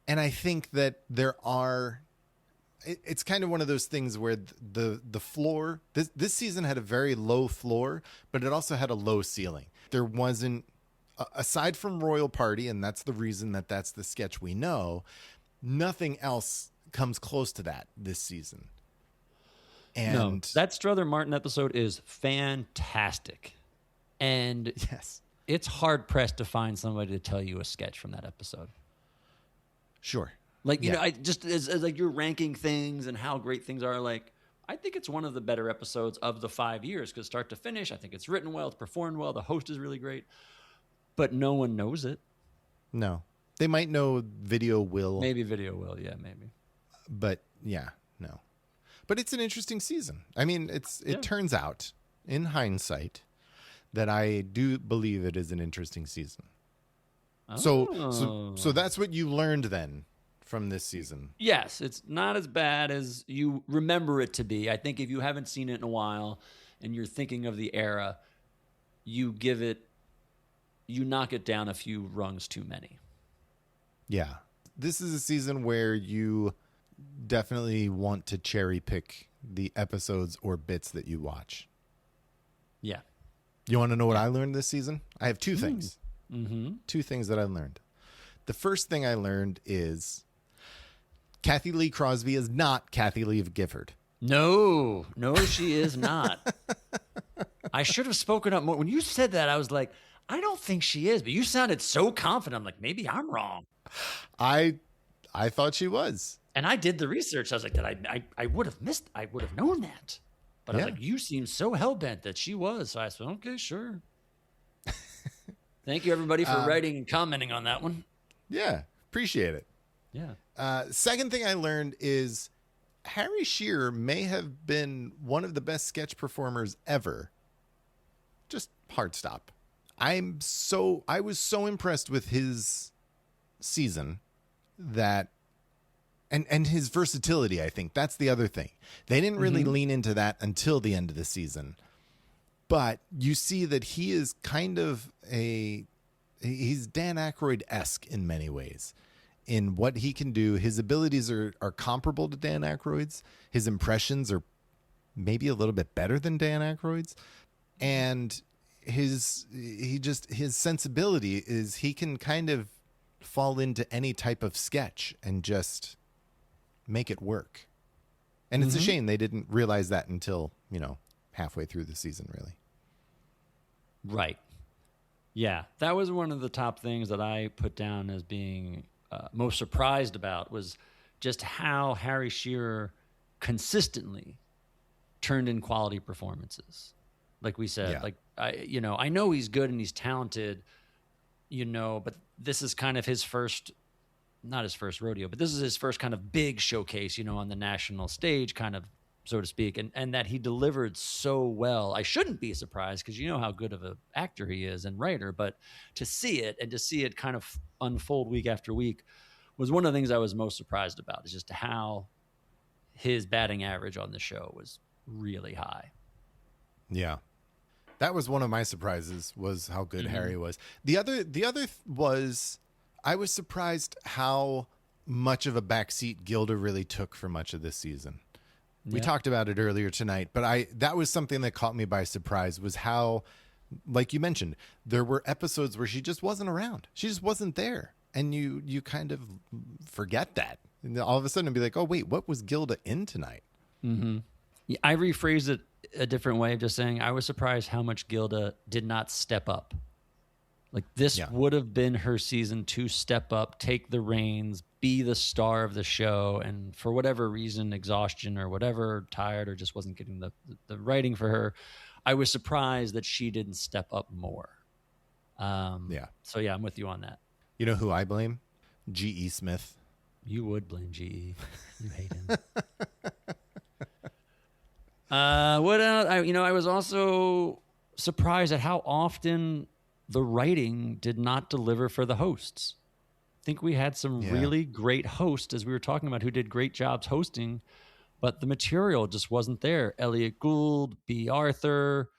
A: And I think that there are, it's kind of one of those things where the floor, this season had a very low floor, but it also had a low ceiling. There wasn't, aside from Royal Party, and that's the reason that's the sketch we know, nothing else comes close to that this season. And
B: no, that Strother Martin episode is fantastic. And
A: yes,
B: it's hard pressed to find somebody to tell you a sketch from that episode.
A: Sure.
B: Like, you know, I just, as like you're ranking things and how great things are, like, I think it's one of the better episodes of the 5 years because start to finish, I think it's written well, it's performed well, the host is really great, but no one knows it.
A: No. They might know Video will.
B: Maybe Video will, yeah, maybe.
A: But yeah, no. But it's an interesting season. I mean, it turns out, in hindsight, that I do believe it is an interesting season.
B: Oh.
A: So that's what you learned then from this season.
B: Yes, it's not as bad as you remember it to be. I think if you haven't seen it in a while and you're thinking of the era, you knock it down a few rungs too many.
A: Yeah. This is a season where you definitely want to cherry pick the episodes or bits that you watch.
B: Yeah.
A: You want to know what I learned this season? I have two things.
B: Mm-hmm.
A: Two things that I learned. The first thing I learned is Kathy Lee Crosby is not Kathy Lee Gifford.
B: No, she is not. I should have spoken up more. When you said that, I was like, I don't think she is, but you sounded so confident. I'm like, maybe I'm wrong.
A: I thought she was.
B: And I did the research. I was like, I would have known that. But I was like, you seem so hell-bent that she was. So I said, okay, sure. Thank you, everybody, for writing and commenting on that one.
A: Yeah, appreciate it.
B: Yeah.
A: Second thing I learned is Harry Shearer may have been one of the best sketch performers ever. Just hard stop. I was so impressed with his season that and his versatility, I think. That's the other thing. They didn't really lean into that until the end of the season. But you see that he is kind of he's Dan Aykroyd-esque in many ways. In what he can do, his abilities are comparable to Dan Aykroyd's. His impressions are maybe a little bit better than Dan Aykroyd's. And his sensibility is he can kind of fall into any type of sketch and just make it work. And it's a shame they didn't realize that until, halfway through the season, really.
B: Right. Yeah. That was one of the top things that I put down as being most surprised about was just how Harry Shearer consistently turned in quality performances. Like we said, I know he's good and he's talented, but this is kind of his first, not his first rodeo, but this is his first kind of big showcase, on the national stage, kind of, so to speak, and that he delivered so well. I shouldn't be surprised because you know how good of an actor he is and writer, but to see it kind of unfold week after week was one of the things I was most surprised about, is just how his batting average on the show was really high.
A: Yeah. That was one of my surprises, was how good Harry was. The other was I was surprised how much of a backseat Gilda really took for much of this season. We talked about it earlier tonight, but that was something that caught me by surprise, was how, like you mentioned, there were episodes where she just wasn't around. She just wasn't there. And you kind of forget that. And all of a sudden be like, oh, wait, what was Gilda in tonight?
B: Mm-hmm. Yeah, I rephrased it a different way of just saying I was surprised how much Gilda did not step up. Like this would have been her season to step up, take the reins, be the star of the show. And for whatever reason, exhaustion or whatever, tired or just wasn't getting the writing for her, I was surprised that she didn't step up more. So yeah, I'm with you on that.
A: You know who I blame? G.E. Smith.
B: You would blame G.E. You hate him. What else? I was also surprised at how often the writing did not deliver for the hosts. I think we had some really great hosts, as we were talking about, who did great jobs hosting, but the material just wasn't there. Elliot Gould, B. Arthur,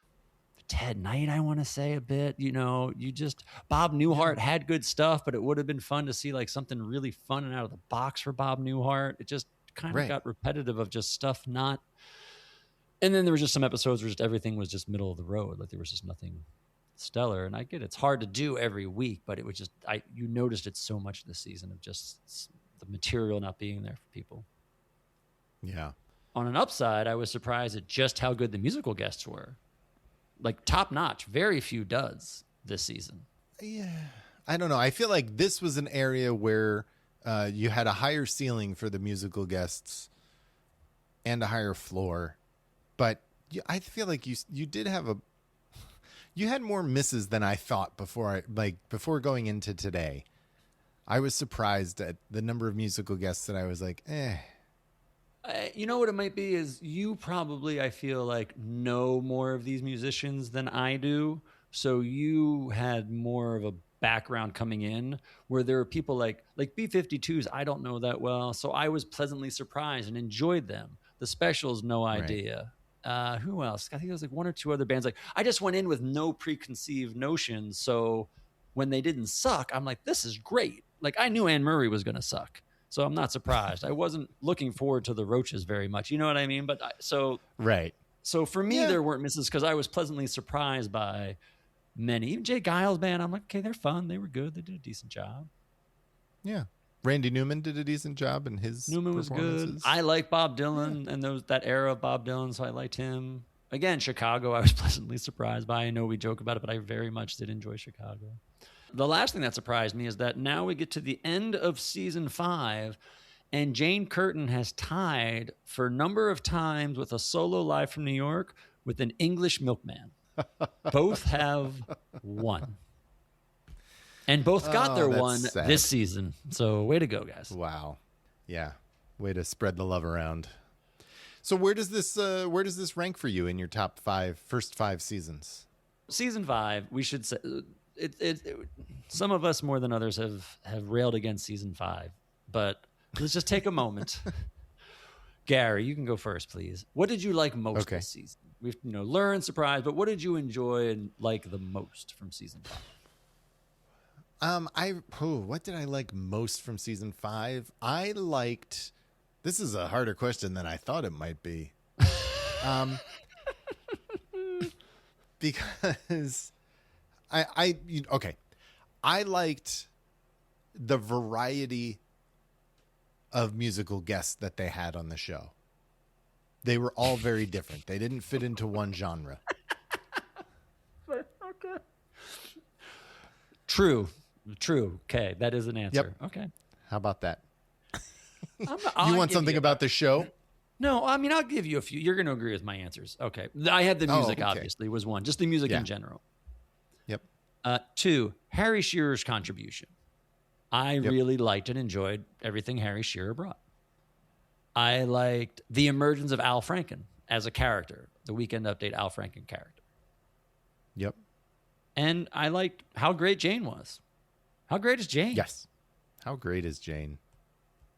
B: Ted Knight, I want to say a bit. Bob Newhart had good stuff, but it would have been fun to see like something really fun and out of the box for Bob Newhart. It just kind of
A: Right.
B: got repetitive of just stuff not. And then there was just some episodes where just everything was just middle of the road. Like there was just nothing stellar. And I get it's hard to do every week, but it was just you noticed it so much this season of just the material not being there for people.
A: Yeah.
B: On an upside, I was surprised at just how good the musical guests were. Like top notch, very few duds this season.
A: Yeah. I don't know. I feel like this was an area where you had a higher ceiling for the musical guests and a higher floor. But I feel like you did have you had more misses than I thought before going into today. I was surprised at the number of musical guests that I was like, eh.
B: You know what it might be is you probably, I feel like, know more of these musicians than I do. So you had more of a background coming in where there are people like B-52s I don't know that well. So I was pleasantly surprised and enjoyed them. The Specials, no idea. Right. Who else? I think there was like one or two other bands. Like I just went in with no preconceived notions. So when they didn't suck, I'm like, this is great. Like I knew Anne Murray was going to suck. So I'm not surprised. I wasn't looking forward to the Roaches very much. You know what I mean? But
A: right.
B: So for me, there weren't misses because I was pleasantly surprised by many. Even Jay Giles' band, I'm like, okay, they're fun. They were good. They did a decent job.
A: Yeah. Randy Newman did a decent job in his
B: Newman was good. I like Bob Dylan and that era of Bob Dylan, so I liked him. Again, Chicago, I was pleasantly surprised by. I know we joke about it, but I very much did enjoy Chicago. The last thing that surprised me is that now we get to the end of season 5, and Jane Curtin has tied for number of times with a solo live from New York with an English milkman. Both have one. And both got their one
A: sad.
B: this season. So way to go, guys.
A: Wow. Yeah. Way to spread the love around. So where does this rank for you in your top first 5 seasons?
B: Season 5, we should say some of us more than others have railed against season 5, but let's just take a moment. Gary, you can go first, please. What did you like most this season? We've learned, surprised, but what did you enjoy and like the most from season 5?
A: What did I like most from season 5? I liked. This is a harder question than I thought it might be. Because I liked the variety of musical guests that they had on the show. They were all very different. They didn't fit into one genre.
B: Okay. True. Okay, that is an answer. Yep. Okay.
A: How about that? You want something about the show?
B: No, I mean, I'll give you a few. You're going to agree with my answers. Okay. I had the music, obviously, was one. Just the music in general.
A: Yep.
B: 2, Harry Shearer's contribution. I really liked and enjoyed everything Harry Shearer brought. I liked the emergence of Al Franken as a character, the Weekend Update Al Franken character.
A: Yep.
B: And I liked how great Jane was. How great is Jane?
A: Yes. How great is Jane?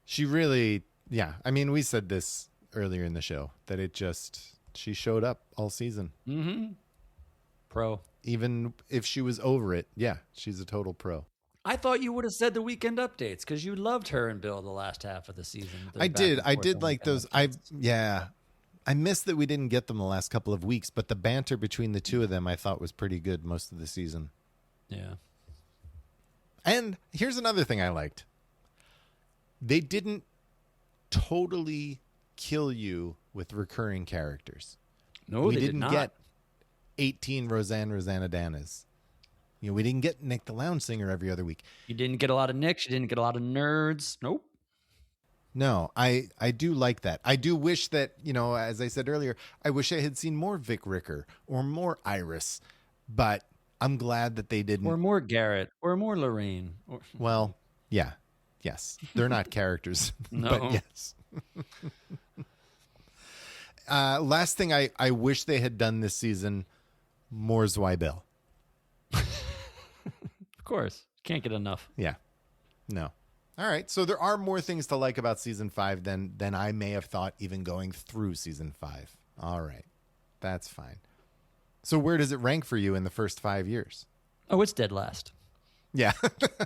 A: She really, I mean, we said this earlier in the show, that she showed up all season.
B: Mm-hmm. Pro.
A: Even if she was over it, she's a total pro.
B: I thought you would have said the Weekend Updates because you loved her and Bill the last half of the season.
A: I did like those. I missed that we didn't get them the last couple of weeks, but the banter between the two of them I thought was pretty good most of the season.
B: Yeah.
A: And here's another thing I liked. They didn't totally kill you with recurring characters.
B: No, we didn't
A: get 18 Rosanna-Danas. We didn't get Nick the Lounge Singer every other week.
B: You didn't get a lot of Nicks. You didn't get a lot of nerds. Nope.
A: No, I do like that. I do wish that, as I said earlier, I wish I had seen more Vic Ricker or more Iris, but I'm glad that they didn't.
B: Or more Garrett or more Laraine.
A: Well, yeah. Yes. They're not characters,
B: no.
A: But yes. Last thing I wish they had done this season, more Zweibel.
B: Of course. Can't get enough.
A: Yeah. No. All right. So there are more things to like about season 5 than I may have thought even going through season 5. All right. That's fine. So where does it rank for you in the first 5 years?
B: Oh, it's dead last.
A: Yeah.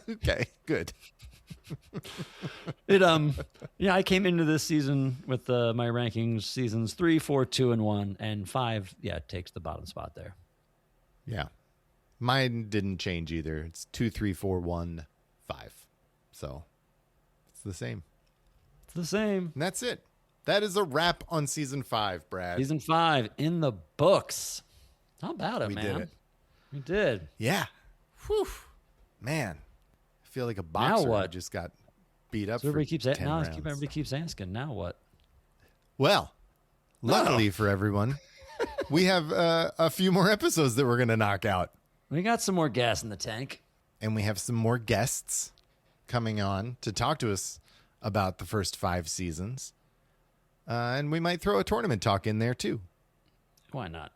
A: Okay, good.
B: Yeah, I came into this season with my rankings seasons 3, 4, 2, and 1, and 5. Yeah, it takes the bottom spot there.
A: Yeah. Mine didn't change either. It's 2, 3, 4, 1, 5. So it's the same.
B: It's the same.
A: And that's it. That is a wrap on season 5, Brad.
B: Season 5 in the books. How about it,
A: We
B: man?
A: did it.
B: We did.
A: Yeah. Whew. Man. I feel like a boxer
B: Now what?
A: who just got beat up
B: So everybody
A: for
B: keeps
A: 10 rounds.
B: everybody keeps asking. Now what?
A: Well, luckily for everyone, we have a few more episodes that we're going to knock out.
B: We got some more gas in the tank.
A: And we have some more guests coming on to talk to us about the first 5 seasons. And we might throw a tournament talk in there too.
B: Why not?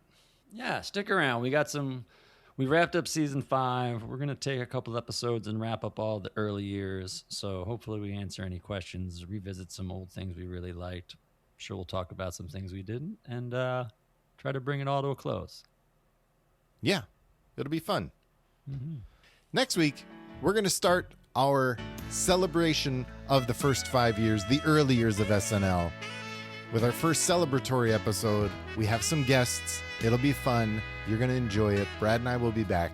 B: Yeah, stick around. We wrapped up season 5. We're going to take a couple of episodes and wrap up all the early years. So hopefully we answer any questions, revisit some old things we really liked. Sure, we'll talk about some things we didn't, and try to bring it all to a close.
A: Yeah, it'll be fun. Next week, we're going to start our celebration of the first 5 years, the early years of SNL. With our first celebratory episode, we have some guests. It'll be fun. You're going to enjoy it. Brad and I will be back.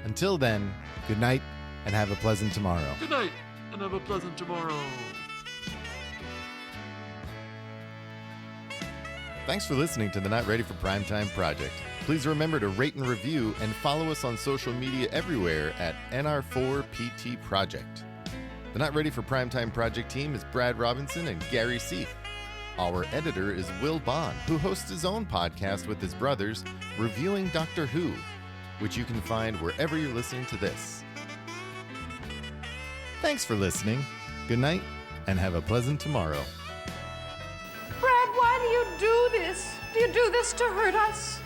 A: Until then, good night and have a pleasant tomorrow.
B: Good night, and have a pleasant tomorrow.
A: Thanks for listening to the Not Ready for Primetime Project. Please remember to rate and review and follow us on social media everywhere at NR4PT Project. The Not Ready for Primetime Project team is Brad Robinson and Gary Seif. Our editor is Will Bond, who hosts his own podcast with his brothers, Reviewing Doctor Who, which you can find wherever you're listening to this. Thanks for listening. Good night, and have a pleasant tomorrow.
C: Brad, why do you do this? Do you do this to hurt us?